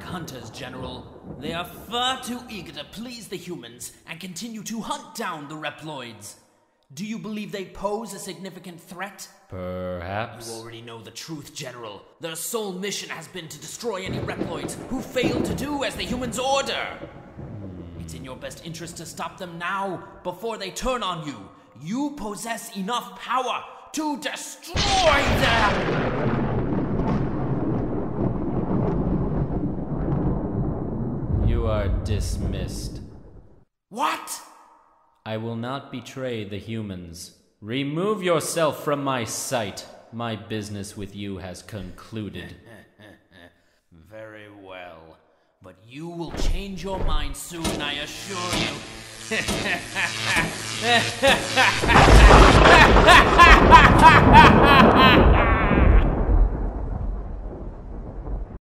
hunters, General. They are far too eager to please the humans and continue to hunt down the Reploids. Do you believe they pose a significant threat? Perhaps. You already know the truth, General. Their sole mission has been to destroy any Reploids who fail to do as the humans order. It's in your best interest to stop them now, before they turn on you. You possess enough power to destroy them! You are dismissed. What? I will not betray the humans. Remove yourself from my sight. My business with you has concluded. Very well. But you will change your mind soon, I assure you.